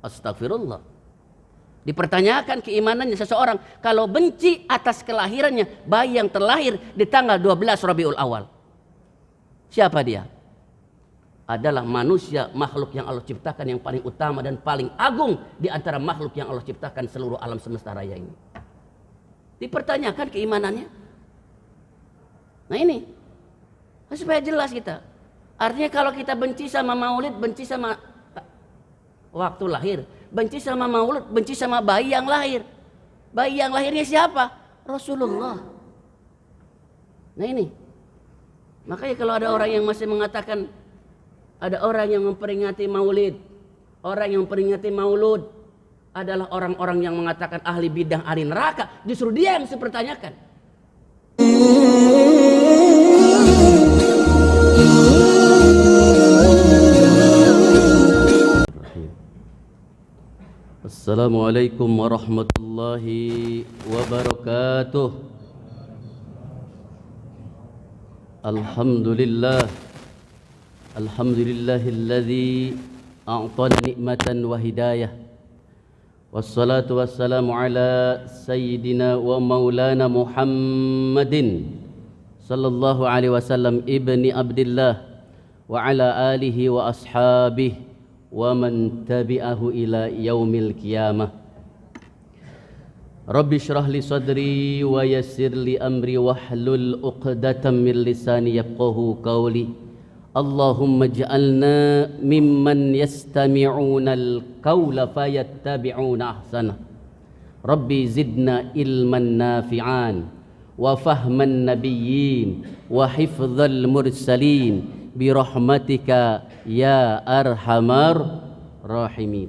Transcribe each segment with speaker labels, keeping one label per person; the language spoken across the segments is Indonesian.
Speaker 1: Astagfirullah. Dipertanyakan keimanannya seseorang kalau benci atas kelahirannya bayi yang terlahir di tanggal 12 Rabiul Awal. Siapa dia? Adalah manusia, makhluk yang Allah ciptakan yang paling utama dan paling agung di antara makhluk yang Allah ciptakan seluruh alam semesta raya ini. Dipertanyakan keimanannya. Nah ini, supaya jelas kita. Artinya kalau kita benci sama maulid, benci sama waktu lahir, benci sama maulid, benci sama bayi yang lahir. Bayi yang lahirnya siapa? Rasulullah. Nah ini, makanya kalau ada orang yang masih mengatakan, ada orang yang memperingati maulid, orang yang memperingati maulud adalah orang-orang yang mengatakan ahli bidah, ahli neraka. Justru dia yang saya pertanyakan. Assalamualaikum warahmatullahi wabarakatuh. Alhamdulillah. Alhamdulillahilladzi a'tana ni'matan wa hidayah. Wassalatu wassalamu ala sayyidina wa maulana Muhammadin sallallahu alaihi wasallam ibni Abdillah wa ala alihi wa ashabihi wa man tabi'ahu ila yaumil qiyamah. Rabbi shrah li sadri wa yassir li amri wahlul 'uqdatam min lisani yafqahu qawli. Allahumma ij'alna mimman yastami'una al-qawla fayattabi'una ahsana. Rabbi zidna ilman nafi'an wa fahman nabiyyin wa hifdzal mursalin bi rahmatika ya arhamar rahimin.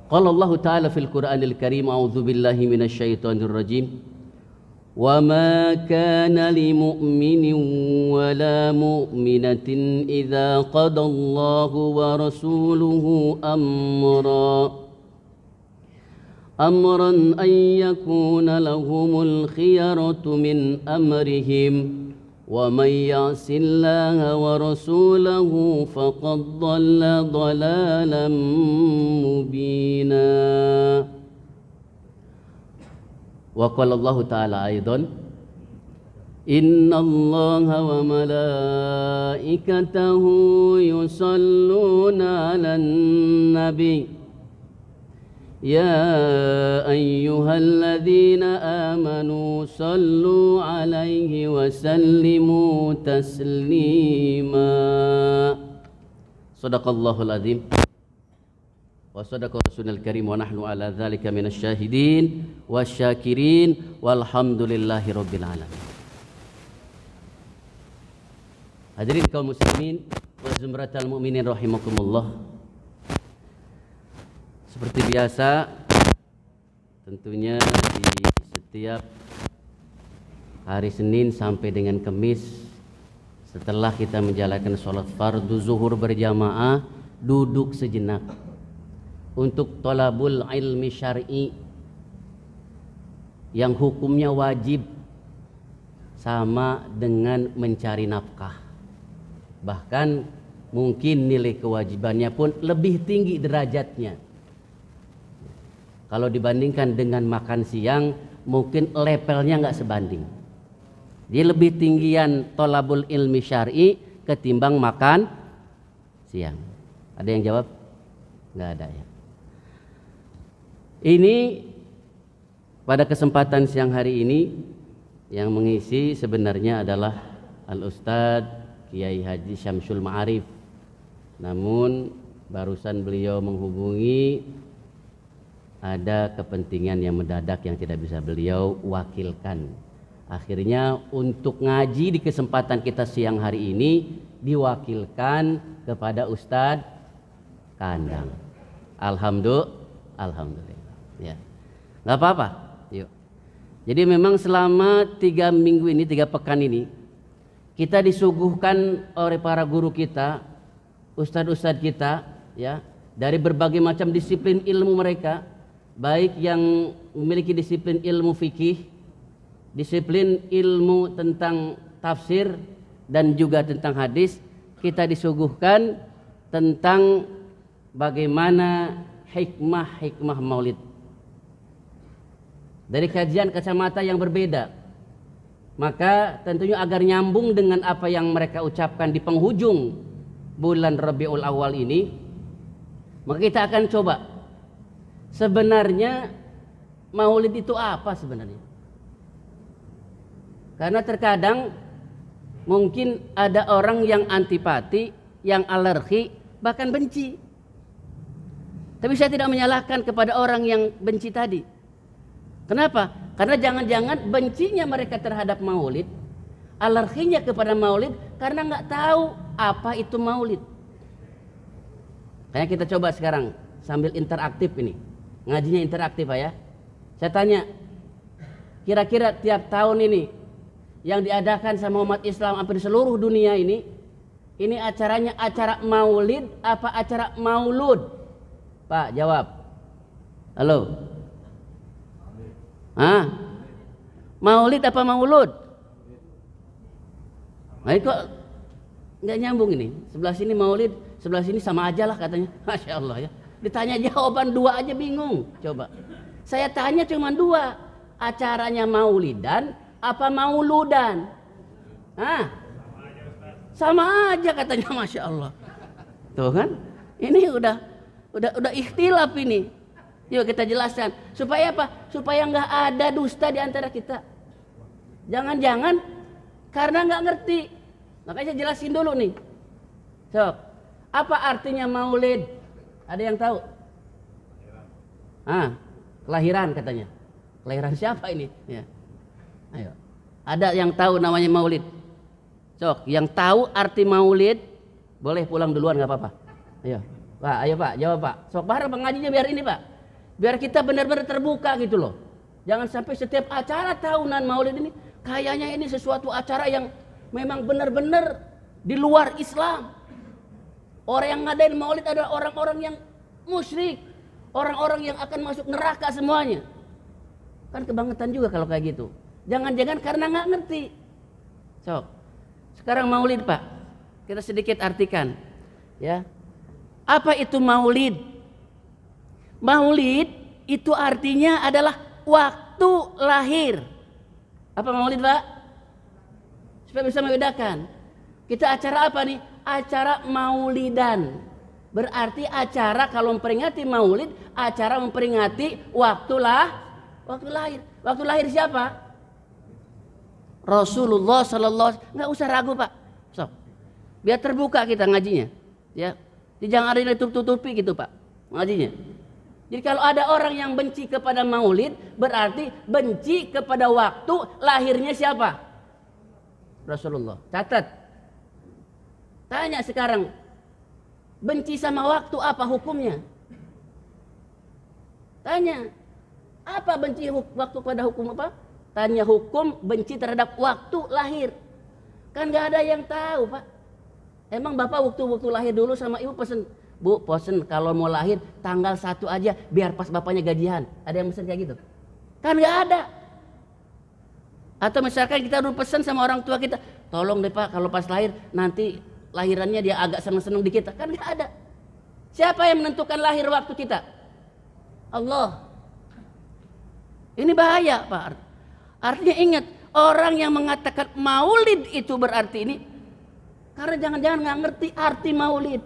Speaker 1: Qala Allah Ta'ala fil Qur'anil Karim, a'udzu billahi minasy syaithanir rajim. Wa ma kana li mu'minin wa la mu'minatin idza qada Allahu wa rasuluhu amran an yakuna lahumul khiyaratu min amrihim wa may ya'sillaha wa rasulahu faqad dhalla dhalalan mubina. Wa qala Allah Ta'ala aidan, inna Allaha wa malaikatahu yusalluna 'alan nabi ya ayyuhalladzina amanu sallu 'alaihi wa sallimu taslima. Shadaqallahul azim wa sadaqa rasulul karim wa nahnu ala dzalika minasy syahidin wasyakirin walhamdulillahi rabbil alamin. Hadirin kaum muslimin wa zumratal mu'minin rahimakumullah. Seperti biasa tentunya di setiap hari Senin sampai dengan Kamis setelah kita menjalankan sholat fardu zuhur berjamaah, duduk sejenak untuk thalabul ilmi syar'i yang hukumnya wajib sama dengan mencari nafkah. Bahkan mungkin nilai kewajibannya pun lebih tinggi derajatnya. Kalau dibandingkan dengan makan siang, mungkin levelnya nggak sebanding. Dia lebih tinggian thalabul ilmi syar'i ketimbang makan siang. Ada yang jawab? Nggak ada ya. Ini pada kesempatan siang hari ini yang mengisi sebenarnya adalah Al-Ustadz Kiai Haji Syamsul Ma'arif. Namun barusan beliau menghubungi, ada kepentingan yang mendadak yang tidak bisa beliau wakilkan. Akhirnya untuk ngaji di kesempatan kita siang hari ini diwakilkan kepada Ustadz Kandang. Alhamdulillah. Ya, nggak apa-apa. Yuk. Jadi memang selama 3 minggu ini, 3 pekan ini, kita disuguhkan oleh para guru kita, ustadz-ustadz kita, ya, dari berbagai macam disiplin ilmu mereka, baik yang memiliki disiplin ilmu fikih, disiplin ilmu tentang tafsir, dan juga tentang hadis. Kita disuguhkan tentang bagaimana hikmah maulid. Dari kajian kacamata yang berbeda, maka tentunya agar nyambung dengan apa yang mereka ucapkan di penghujung bulan Rabiul Awal ini, maka kita akan coba sebenarnya maulid itu apa sebenarnya. Karena terkadang mungkin ada orang yang antipati, yang alergi, bahkan benci. Tapi saya tidak menyalahkan kepada orang yang benci tadi. Kenapa? Karena jangan-jangan bencinya mereka terhadap maulid, alerginya kepada maulid karena nggak tahu apa itu maulid. Kayak kita coba sekarang sambil interaktif ini, ngajinya interaktif ya. Saya tanya, kira-kira tiap tahun ini yang diadakan sama umat Islam hampir seluruh dunia ini acaranya acara maulid apa acara maulud? Pak jawab. Halo. Maulid apa maulud? Nah, kok nggak nyambung ini? Sebelah sini maulid, sebelah sini sama aja lah katanya. Masya Allah ya. Ditanya jawaban dua aja bingung. Coba. Saya tanya cuma dua. Acaranya maulidan apa mauludan? Sama aja katanya, Masya Allah. Tuh kan? Ini udah ikhtilaf ini. Yuk kita jelaskan. Supaya apa? Supaya nggak ada dusta di antara kita. Jangan-jangan karena nggak ngerti. Makanya saya jelasin dulu nih. So, apa artinya maulid? Ada yang tahu? Kelahiran katanya. Kelahiran siapa ini? Ya. Ayo. Ada yang tahu namanya maulid? Sok, yang tahu arti maulid boleh pulang duluan nggak apa-apa. Ayo, Pak, ayo Pak, jawab Pak. Sok bareng pengajinya biar ini Pak. Biar kita benar-benar terbuka gitu loh. Jangan sampai setiap acara tahunan maulid ini kayaknya ini sesuatu acara yang memang benar-benar di luar Islam. Orang yang ngadain maulid adalah orang-orang yang musyrik, orang-orang yang akan masuk neraka semuanya. Kan kebangetan juga kalau kayak gitu. Jangan-jangan karena nggak ngerti. Sok. Sekarang maulid Pak, kita sedikit artikan, ya. Apa itu maulid? Maulid itu artinya adalah waktu lahir. Apa maulid Pak? Supaya bisa membedakan. Kita acara apa nih? Acara maulidan. Berarti acara kalau memperingati maulid, acara memperingati waktu lahir. Waktu lahir siapa? Rasulullah sallallahu alaihi wasallam. Nggak usah ragu Pak. So, biar terbuka kita ngajinya, ya. Jangan ada yang ditutup-tutupi gitu Pak, ngajinya. Jadi kalau ada orang yang benci kepada maulid, berarti benci kepada waktu lahirnya siapa? Rasulullah. Catat. Tanya sekarang, benci sama waktu apa hukumnya? Tanya, apa benci waktu pada hukum apa? Tanya hukum benci terhadap waktu lahir. Kan gak ada yang tahu Pak. Emang Bapak waktu lahir dulu sama Ibu pesen, Bu pesen kalau mau lahir tanggal 1 aja biar pas Bapaknya gajian. Ada yang pesen kayak gitu? Kan gak ada. Atau misalkan kita udah pesen sama orang tua kita, tolong deh Pak kalau pas lahir nanti lahirannya dia agak seneng-seneng di kita. Kan gak ada. Siapa yang menentukan lahir waktu kita? Allah. Ini bahaya Pak. Artinya ingat, orang yang mengatakan maulid itu berarti ini, karena jangan-jangan nggak ngerti arti maulid.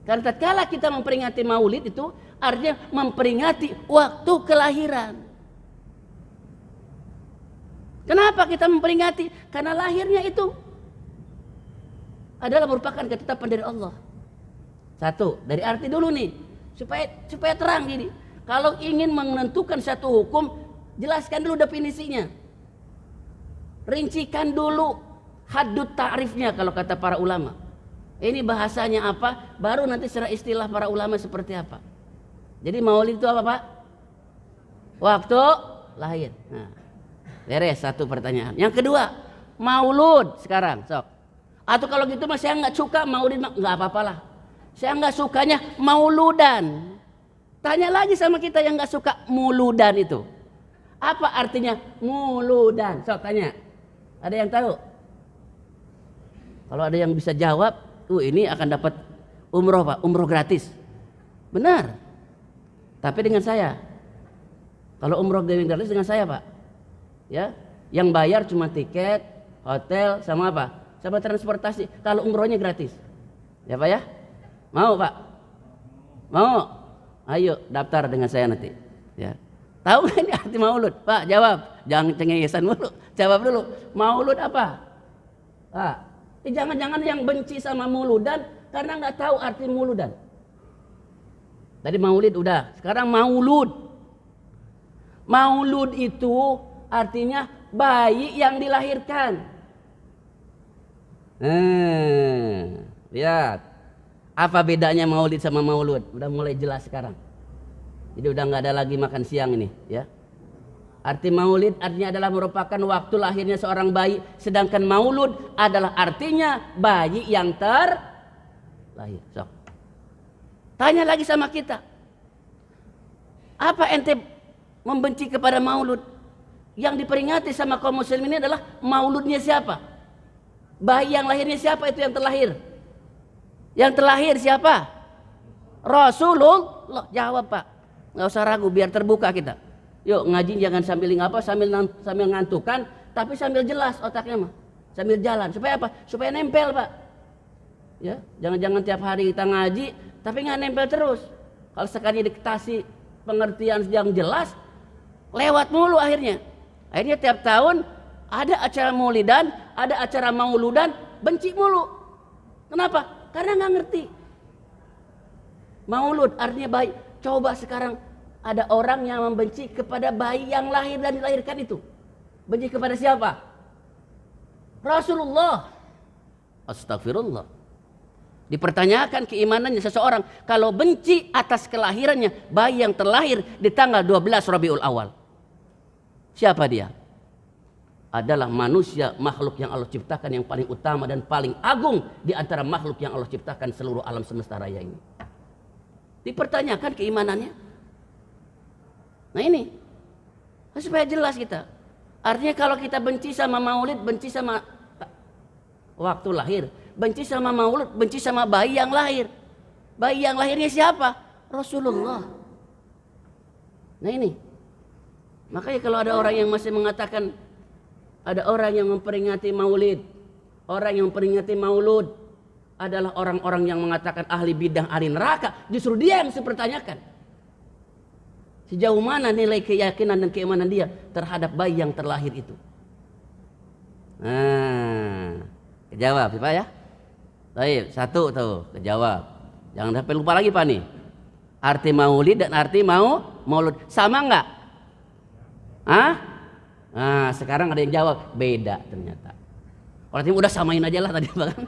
Speaker 1: Karena tatkala kita memperingati maulid itu artinya memperingati waktu kelahiran. Kenapa kita memperingati? Karena lahirnya itu adalah merupakan ketetapan dari Allah. Satu, dari arti dulu nih, supaya terang gini. Kalau ingin menentukan satu hukum, jelaskan dulu definisinya. Rincikan dulu haddut ta'rifnya kalau kata para ulama. Ini bahasanya apa? Baru nanti secara istilah para ulama seperti apa. Jadi maulid itu apa Pak? Waktu lahir. Nah, beres satu pertanyaan. Yang kedua, maulud sekarang. Sok. Atau kalau gitu mas saya nggak suka maulid, nggak apa-apalah. Saya nggak sukanya mauludan. Tanya lagi sama kita yang nggak suka muludan itu. Apa artinya muludan? Sok tanya. Ada yang tahu? Kalau ada yang bisa jawab, ini akan dapat Umroh Pak, umroh gratis. Benar. Tapi dengan saya. Kalau umroh gratis dengan saya Pak. Ya, yang bayar cuma tiket, hotel, sama apa? Sama transportasi. Kalau umrohnya gratis. Ya Pak ya? Mau Pak? Mau? Ayo daftar dengan saya nanti. Ya. Tahu nggak ini arti maulud? Pak jawab. Jangan cengengesan mulu. Jawab dulu. Maulud apa? Pak. Jangan-jangan yang benci sama mauludan karena nggak tahu arti mauludan. Tadi maulid udah. Sekarang maulud. Maulud itu artinya bayi yang dilahirkan. Lihat. Apa bedanya maulid sama maulud? Udah mulai jelas sekarang. Jadi udah nggak ada lagi makan siang ini, ya. Arti maulid artinya adalah merupakan waktu lahirnya seorang bayi, sedangkan maulud adalah artinya bayi yang terlahir. So. Tanya lagi sama kita. Apa ente membenci kepada maulud? Yang diperingati sama kaum muslim ini adalah mauludnya siapa? Bayi yang lahirnya siapa itu yang terlahir? Yang terlahir siapa? Rasulullah. Jawab Pak. Nggak usah ragu, biar terbuka kita. Yuk ngaji jangan sambil ngapa, sambil ngantukan, tapi sambil jelas otaknya mah. Sambil jalan. Supaya apa? Supaya nempel Pak. Ya, jangan-jangan tiap hari kita ngaji tapi nggak nempel terus. Kalau sekali dikasih pengertian yang jelas, lewat mulu akhirnya. Akhirnya tiap tahun ada acara maulidan, ada acara mauludan, benci mulu. Kenapa? Karena nggak ngerti. Maulud artinya bayi. Coba sekarang ada orang yang membenci kepada bayi yang lahir dan dilahirkan itu. Benci kepada siapa? Rasulullah. Astagfirullah. Dipertanyakan keimanannya seseorang kalau benci atas kelahirannya bayi yang terlahir di tanggal 12 Rabiul Awal. Siapa dia? Adalah manusia, makhluk yang Allah ciptakan yang paling utama dan paling agung di antara makhluk yang Allah ciptakan seluruh alam semesta raya ini. Dipertanyakan keimanannya. Nah ini supaya jelas kita. Artinya kalau kita benci sama maulid, benci sama waktu lahir, benci sama maulid, benci sama bayi yang lahir. Bayi yang lahirnya siapa? Rasulullah. Nah ini. Makanya kalau ada orang yang masih mengatakan ada orang yang memperingati maulid, orang yang memperingati maulud adalah orang-orang yang mengatakan ahli bidah, ahli neraka, justru dia yang dipertanyakan. Sejauh mana nilai keyakinan dan keimanan dia terhadap bayi yang terlahir itu? Nah, kejawab Pak ya. Baik, satu tuh kejawab. Jangan sampai lupa lagi Pak nih. Arti maulid dan arti maulud sama enggak? Hah? Nah, sekarang ada yang jawab beda ternyata. Kalau tim udah samain aja lah tadi Pak kan.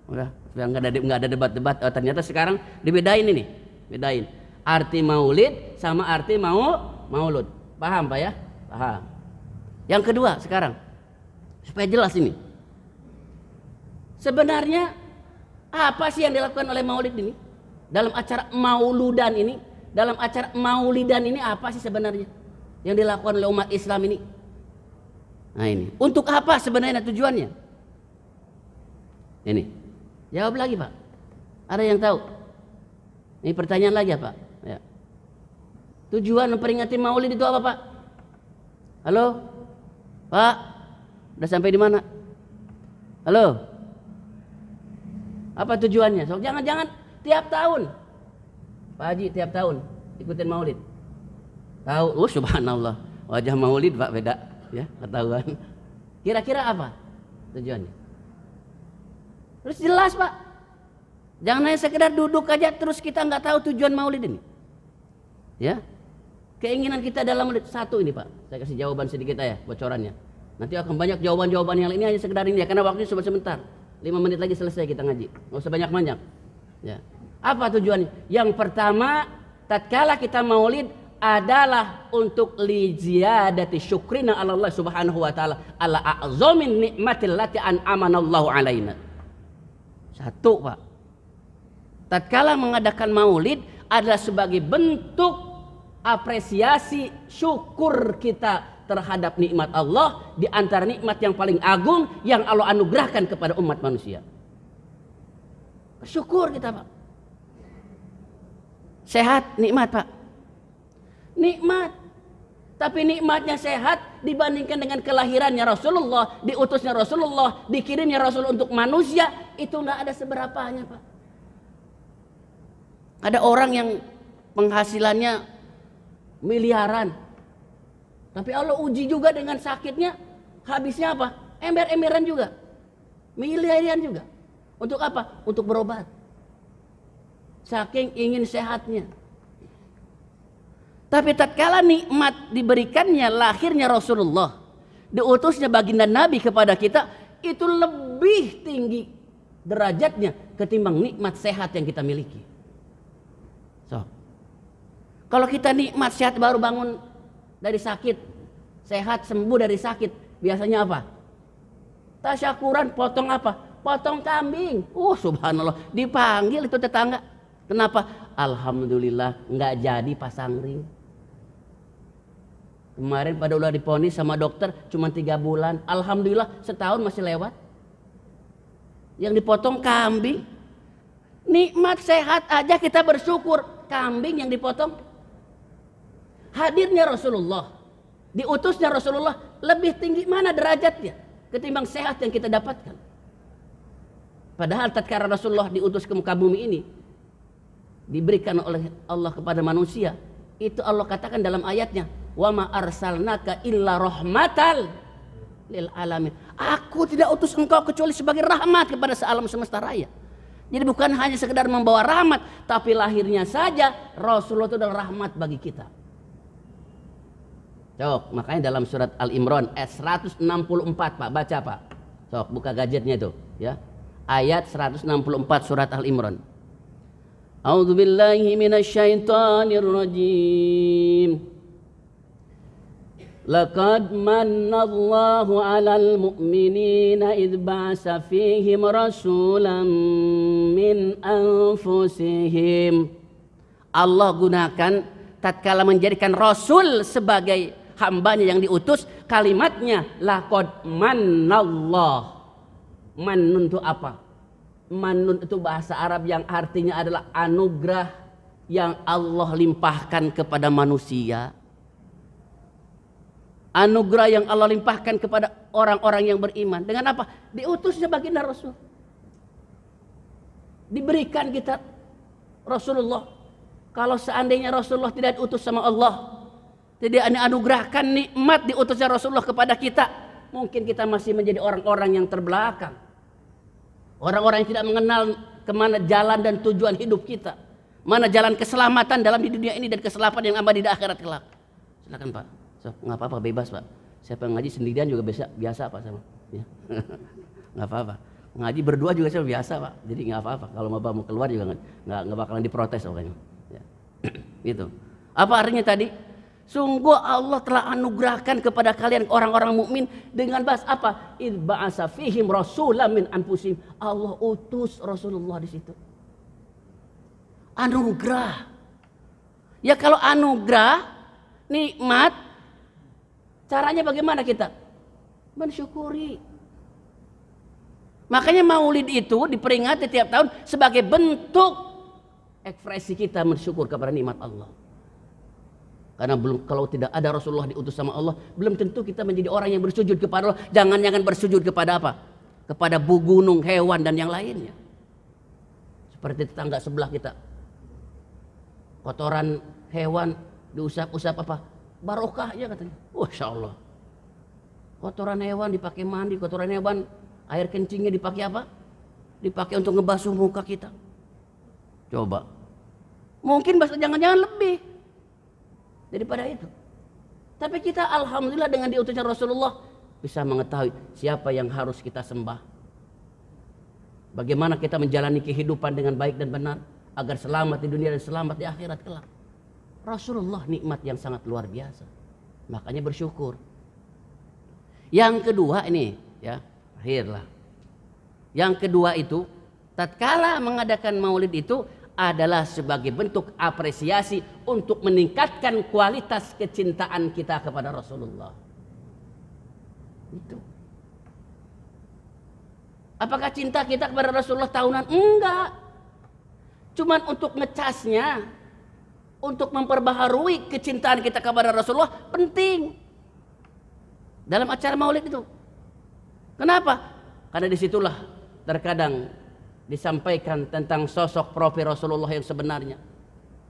Speaker 1: Udah nggak ada debat-debat. Oh, ternyata sekarang dibedain ini, bedain arti maulid sama arti maulud. Paham Pak ya? Paham. Yang kedua sekarang supaya jelas ini, sebenarnya apa sih yang dilakukan oleh maulid ini dalam acara mauludan ini, dalam acara maulidan ini apa sih sebenarnya yang dilakukan oleh umat Islam ini? Nah ini untuk apa sebenarnya tujuannya? Ini jawab lagi Pak. Ada yang tahu? Ini pertanyaan lagi ya Pak. Ya. Tujuan memperingati maulid itu apa Pak? Halo? Pak? Udah sampai di mana? Halo? Apa tujuannya? So, jangan-jangan tiap tahun. Pak Haji tiap tahun ikutin maulid. Tahu? Oh subhanallah. Wajah maulid Pak beda. Ya, ketahuan. Kira-kira apa tujuannya? Terus jelas Pak. Jangan hanya sekedar duduk aja terus kita nggak tahu tujuan maulid ini. Ya. Keinginan kita dalam maulid satu ini Pak. Saya kasih jawaban sedikit aja bocorannya. Nanti akan banyak jawaban-jawaban yang lain, ini hanya sekedar ini ya karena waktunya cuma sebentar. 5 menit lagi selesai kita ngaji. Nggak usah banyak-banyak. Ya. Apa tujuannya? Yang pertama, tatkala kita maulid adalah untuk li ziyadati syukrina ala Allah Subhanahu wa taala ala a'zamin nikmatil lati an'amanallahu alaina. Satu Pak. Tatkala mengadakan maulid adalah sebagai bentuk apresiasi syukur kita terhadap nikmat Allah di antara nikmat yang paling agung yang Allah anugerahkan kepada umat manusia. Syukur kita Pak. Sehat, nikmat Pak. Nikmat. Tapi nikmatnya sehat dibandingkan dengan kelahirannya Rasulullah, diutusnya Rasulullah, dikirimnya Rasul untuk manusia, itu nggak ada seberapanya Pak. Ada orang yang penghasilannya miliaran, tapi Allah uji juga dengan sakitnya, habisnya apa? Ember-emberan juga, miliaran juga. Untuk apa? Untuk berobat. Saking ingin sehatnya. Tapi tatkala nikmat diberikannya lahirnya Rasulullah, diutusnya baginda Nabi kepada kita, itu lebih tinggi derajatnya ketimbang nikmat sehat yang kita miliki. So, kalau kita nikmat sehat baru bangun dari sakit, sehat sembuh dari sakit, biasanya apa? Tasyakuran, potong apa? Potong kambing. Subhanallah, dipanggil itu tetangga. Kenapa? Alhamdulillah nggak jadi pasang ring. Kemarin pada udah diponis sama dokter cuma 3 bulan. Alhamdulillah setahun masih lewat. Yang dipotong kambing. Nikmat sehat aja kita bersyukur. Kambing yang dipotong. Hadirnya Rasulullah, diutusnya Rasulullah, lebih tinggi mana derajatnya ketimbang sehat yang kita dapatkan. Padahal tatkala Rasulullah diutus ke muka bumi ini, diberikan oleh Allah kepada manusia, itu Allah katakan dalam ayatnya, wa ma arsalnaka illa rahmatal lil alamin. Aku tidak utus engkau kecuali sebagai rahmat kepada sealam semesta raya. Jadi bukan hanya sekedar membawa rahmat, tapi lahirnya saja Rasulullah itu adalah rahmat bagi kita. Sok, makanya dalam surat Al-Imran ayat 164 Pak, baca Pak. Sok, buka gadgetnya itu, ya. Ayat 164 surat Al-Imran. A'udzubillahi minasyaitonirrajim. Laqad mannallahu 'alal mu'minina idz ba'atsa fihim rasulan min anfusihim. Allah gunakan tatkala menjadikan Rasul sebagai hambanya yang diutus, kalimatnya laqad mannallah. Mannun itu apa? Mannun itu bahasa Arab yang artinya adalah anugerah yang Allah limpahkan kepada manusia. Anugerah yang Allah limpahkan kepada orang-orang yang beriman. Dengan apa? Diutusnya baginda Rasul. Diberikan kita Rasulullah. Kalau seandainya Rasulullah tidak diutus sama Allah, tidak anugerahkan nikmat diutusnya Rasulullah kepada kita, mungkin kita masih menjadi orang-orang yang terbelakang. Orang-orang yang tidak mengenal kemana jalan dan tujuan hidup kita. Mana jalan keselamatan dalam di dunia ini dan keselamatan yang abadi di akhirat kelak. Silakan Pak. So, nggak apa-apa, bebas Pak. Siapa yang ngaji sendirian juga biasa Pak sama. Ya. Nggak apa-apa. Ngaji berdua juga saya biasa Pak. Jadi nggak apa-apa. Kalau mau keluar juga nggak bakalan diprotes pokoknya. Ya. Gitu. Apa artinya tadi? Sungguh Allah telah anugerahkan kepada kalian orang-orang mukmin dengan bahasa apa? Idz ba'atsa fihim rasulan min anfusihim. Allah utus Rasulullah di situ. Anugerah. Ya kalau anugerah, nikmat, caranya bagaimana kita? Mensyukuri. Makanya Maulid itu diperingati tiap tahun sebagai bentuk ekspresi kita bersyukur kepada nikmat Allah. Karena kalau tidak ada Rasulullah diutus sama Allah, belum tentu kita menjadi orang yang bersujud kepada Allah. Jangan bersujud kepada apa? Kepada gunung, hewan dan yang lainnya. Seperti tetangga sebelah kita. Kotoran hewan diusap-usap apa? Barokah aja katanya. Masya Allah. Kotoran hewan dipakai mandi, kotoran hewan air kencingnya dipakai apa? Dipakai untuk ngebasuh muka kita. Coba. Mungkin jangan-jangan lebih daripada itu. Tapi kita alhamdulillah dengan diutusnya Rasulullah bisa mengetahui siapa yang harus kita sembah. Bagaimana kita menjalani kehidupan dengan baik dan benar agar selamat di dunia dan selamat di akhirat kelak. Rasulullah nikmat yang sangat luar biasa. Makanya bersyukur. Yang kedua ini ya, akhirlah. Yang kedua itu tatkala mengadakan Maulid itu adalah sebagai bentuk apresiasi untuk meningkatkan kualitas kecintaan kita kepada Rasulullah. Itu. Apakah cinta kita kepada Rasulullah tahunan? Enggak. Cuman untuk ngecasnya, untuk memperbaharui kecintaan kita kepada Rasulullah penting dalam acara maulid itu. Kenapa? Karena disitulah terkadang disampaikan tentang sosok profil Rasulullah yang sebenarnya.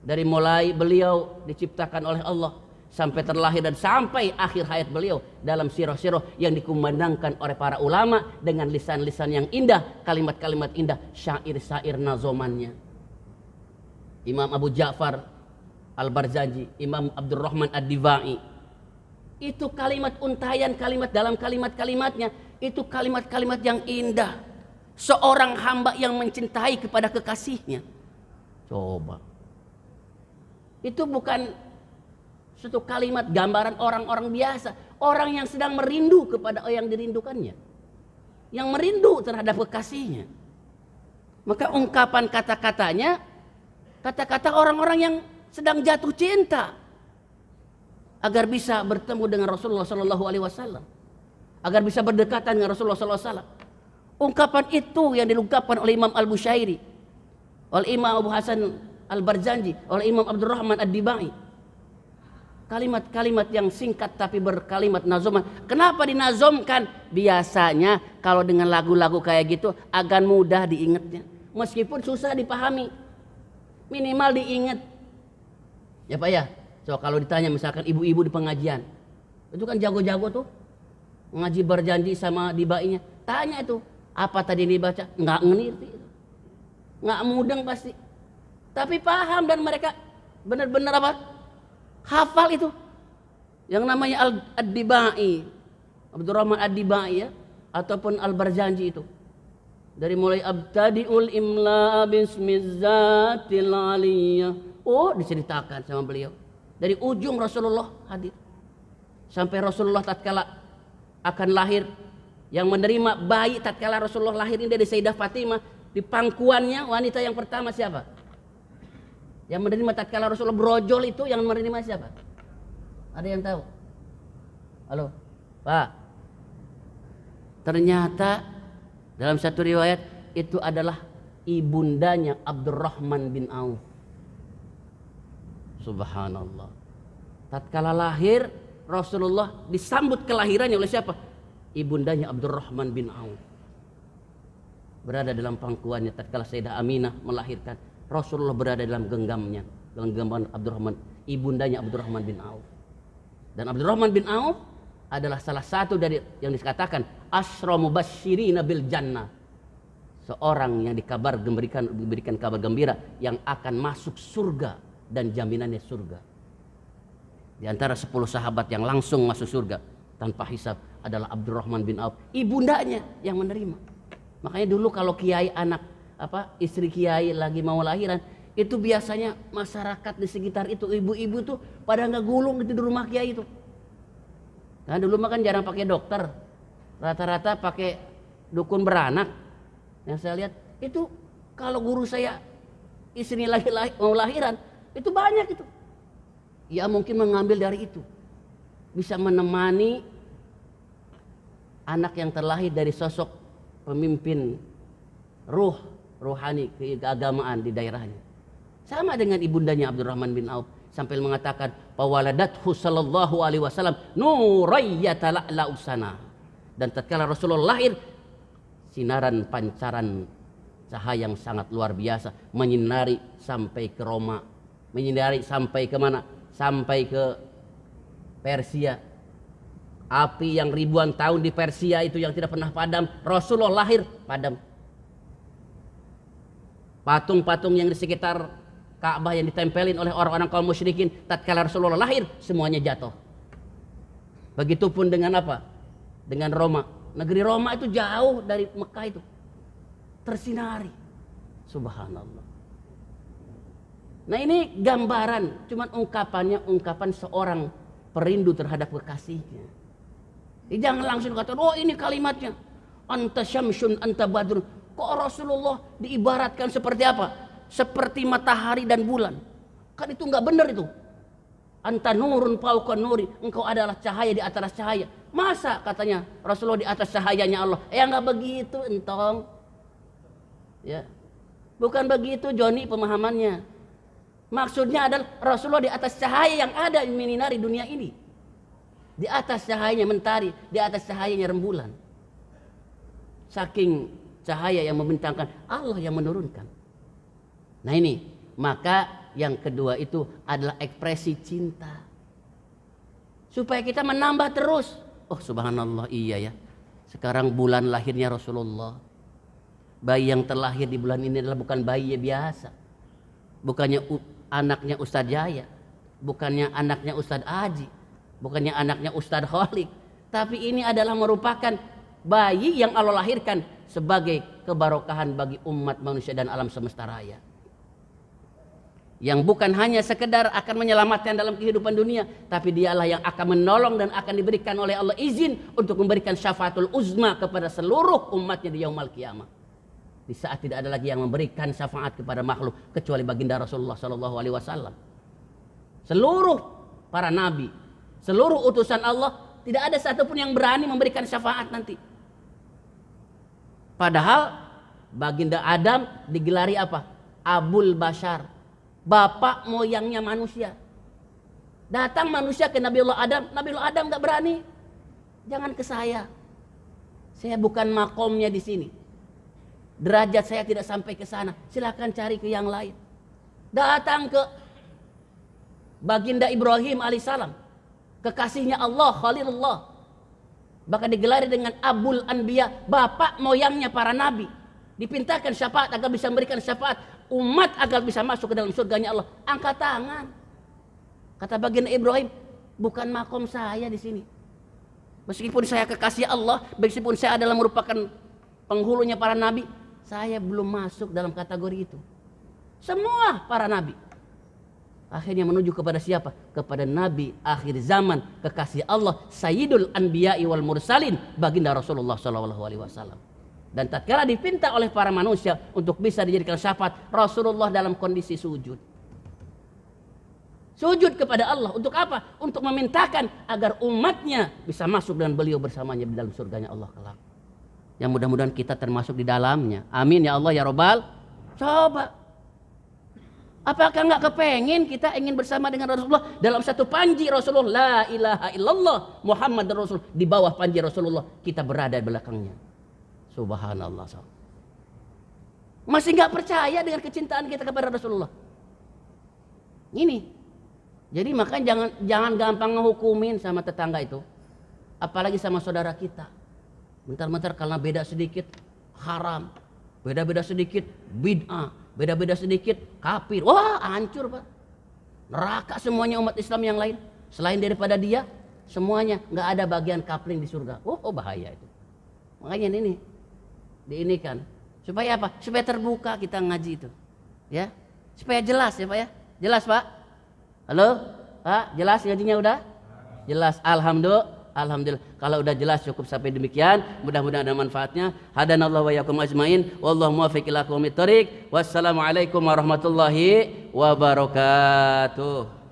Speaker 1: Dari mulai beliau diciptakan oleh Allah sampai terlahir dan sampai akhir hayat beliau dalam sirah-sirah yang dikumandangkan oleh para ulama dengan lisan-lisan yang indah, kalimat-kalimat indah, syair-syair nazomannya. Imam Abu Ja'far Al-Barzanji, Imam Abdurrahman Ad-Divai, itu kalimat untayan, kalimat dalam kalimat-kalimatnya itu kalimat-kalimat yang indah. Seorang hamba yang mencintai kepada kekasihnya. Coba. Itu bukan suatu kalimat gambaran orang-orang biasa, orang yang sedang merindu kepada yang dirindukannya, yang merindu terhadap kekasihnya. Maka ungkapan kata-katanya kata-kata orang-orang yang sedang jatuh cinta agar bisa bertemu dengan Rasulullah Sallallahu Alaihi Wasallam, agar bisa berdekatan dengan Rasulullah Sallallahu Alaihi Wasallam. Ungkapan itu yang diungkapkan oleh Imam Al-Bushairi, oleh Imam Abu Hasan Al-Barzanji, oleh Imam Abdurrahman Ad-Dibai. Kalimat-kalimat yang singkat tapi berkalimat nazoman. Kenapa dinazomkan? Biasanya kalau dengan lagu-lagu kayak gitu akan mudah diingatnya, meskipun susah dipahami, minimal diingat. Ya Pak ya. So kalau ditanya misalkan ibu-ibu di pengajian, itu kan jago-jago tuh ngaji berjanji sama dibainya. Tanya itu, apa tadi dibaca? Nggak ngerti, nggak mudeng pasti. Tapi paham dan mereka benar-benar apa? Hafal itu. Yang namanya Ad-Dibai, Abdurrahman Ad-Dibai ya, ataupun Al-Barzanji itu. Dari mulai abtadiul imla bismizzatil aliyah. Oh, diceritakan sama beliau. Dari ujung Rasulullah hadir sampai Rasulullah tatkala akan lahir, yang menerima bayi tatkala Rasulullah lahir ini dari Sayyidah Fatimah, di pangkuannya wanita yang pertama siapa? Yang menerima tatkala Rasulullah brojol itu yang menerima siapa? Ada yang tahu? Halo, Pak. Ternyata dalam satu riwayat itu adalah ibundanya Abdurrahman bin Auf. Subhanallah. Tatkala lahir Rasulullah disambut kelahirannya oleh siapa? Ibundanya Abdurrahman bin Auf. Berada dalam pangkuannya tatkala Sayyidah Aminah melahirkan. Rasulullah berada dalam genggamnya, genggaman Abdurrahman, ibundanya Abdurrahman bin Auf. Dan Abdurrahman bin Auf adalah salah satu dari yang dikatakan asyra mubasysyirina bil jannah. Seorang yang diberikan kabar gembira yang akan masuk surga dan jaminannya surga. Di antara 10 sahabat yang langsung masuk surga tanpa hisab adalah Abdurrahman bin Auf, ibundanya yang menerima. Makanya dulu kalau kiai istri kiai lagi mau lahiran, itu biasanya masyarakat di sekitar itu, ibu-ibu tuh pada ngegulung gitu di rumah kiai itu. Nah dulu mah kan jarang pakai dokter, rata-rata pakai dukun beranak. Yang saya lihat itu kalau guru saya istrinya lagi mau lahiran, itu banyak itu. Ya mungkin mengambil dari itu, bisa menemani anak yang terlahir dari sosok pemimpin rohani keagamaan di daerahnya. Sama dengan ibundanya Abdurrahman bin Auf, sampai mengatakan pawaladathu sallallahu alaihi wasallam nurayyata la'lausana. Dan tatkala Rasulullah lahir, sinaran pancaran cahaya yang sangat luar biasa menyinari sampai ke Roma, menyinari sampai ke mana? Sampai ke Persia. Api yang ribuan tahun di Persia itu yang tidak pernah padam, Rasulullah lahir padam. Patung-patung yang di sekitar Ka'bah yang ditempelin oleh orang-orang kaum musyrikin tatkala Rasulullah lahir semuanya jatuh. Begitupun dengan apa? Dengan Roma. Negeri Roma itu jauh dari Mekah itu. Tersinari. Subhanallah. Nah ini gambaran, cuman ungkapannya ungkapan seorang perindu terhadap kekasihnya. Jangan langsung kata, oh ini kalimatnya. Anta syamsun anta badrun. Kok Rasulullah diibaratkan seperti apa? Seperti matahari dan bulan. Kan itu enggak benar itu. Anta nurun fauqa nuri. Engkau adalah cahaya di atas cahaya. Masa katanya Rasulullah di atas cahayanya Allah? Enggak begitu entong. Ya. Bukan begitu Joni pemahamannya. Maksudnya adalah Rasulullah di atas cahaya yang ada menyinari dunia ini. Di atas cahayanya mentari, di atas cahayanya rembulan. Saking cahaya yang membentangkan, Allah yang menurunkan. Nah ini, maka yang kedua itu adalah ekspresi cinta. Supaya kita menambah terus. Oh subhanallah, iya ya. Sekarang bulan lahirnya Rasulullah. Bayi yang terlahir di bulan ini adalah bukan bayi biasa. Bukannya anaknya Ustadz Jaya. Bukannya anaknya Ustadz Aji. Bukannya anaknya Ustadz Kholik. Tapi ini adalah merupakan bayi yang Allah lahirkan sebagai kebarokahan bagi umat manusia dan alam semesta raya. Yang bukan hanya sekedar akan menyelamatkan dalam kehidupan dunia, tapi dialah yang akan menolong dan akan diberikan oleh Allah izin untuk memberikan syafaatul uzma kepada seluruh umatnya di yaumul qiyamah. Di saat tidak ada lagi yang memberikan syafaat kepada makhluk kecuali baginda Rasulullah sallallahu alaihi wasallam. Seluruh para nabi, seluruh utusan Allah, tidak ada satupun yang berani memberikan syafaat nanti. Padahal baginda Adam digelari apa? Abul Bashar, bapak moyangnya manusia. Datang manusia ke Nabiullah Adam gak berani. Jangan ke saya bukan makomnya di sini. Derajat saya tidak sampai ke sana. Silakan cari ke yang lain. Datang ke baginda Ibrahim alaihissalam, kekasihnya Allah, Khalilullah. Bahkan digelari dengan Abul Anbiya, bapak moyangnya para nabi. Dipintakan syafaat agar bisa memberikan syafaat umat agar bisa masuk ke dalam surganya Allah. Angkat tangan. Kata baginda Ibrahim, bukan makom saya di sini. Meskipun saya kekasih Allah, meskipun saya adalah merupakan penghulunya para nabi, saya belum masuk dalam kategori itu. Semua para nabi akhirnya menuju kepada siapa? Kepada nabi akhir zaman, kekasih Allah, Sayyidul Anbiya'i wal Mursalin, baginda Rasulullah SAW. Dan tatkala dipinta oleh para manusia untuk bisa dijadikan syafaat, Rasulullah dalam kondisi sujud. Sujud kepada Allah untuk apa? Untuk memintakan agar umatnya bisa masuk dan beliau bersamanya di dalam surganya Allah kelak. Yang mudah-mudahan kita termasuk di dalamnya. Amin ya Allah ya Rabbal. Coba. Apakah nggak kepengen kita ingin bersama dengan Rasulullah dalam satu panji Rasulullah, la ilaha illallah Muhammad Rasul, di bawah panji Rasulullah kita berada di belakangnya. Subhanallah. Masih nggak percaya dengan kecintaan kita kepada Rasulullah? Ini. Jadi makanya jangan gampang ngehukumin sama tetangga itu, apalagi sama saudara kita. Bentar-bentar karena beda sedikit haram, beda-beda sedikit bid'ah, beda-beda sedikit kafir. Wah, hancur Pak. Neraka semuanya umat Islam yang lain. Selain daripada dia, semuanya nggak ada bagian kapling di surga. Oh bahaya itu. Makanya ini diinikan. Supaya apa? Supaya terbuka kita ngaji itu. Ya. Supaya jelas ya Pak ya. Jelas Pak? Halo? Pak, jelas ngajinya udah? Jelas. Alhamdulillah. Kalau udah jelas cukup sampai demikian. Mudah-mudahan ada manfaatnya. Hadanallahu wa iyyakum ajmain. Wallahu muwaffiq ila aqwamit thoriq. Wassalamualaikum warahmatullahi wabarakatuh.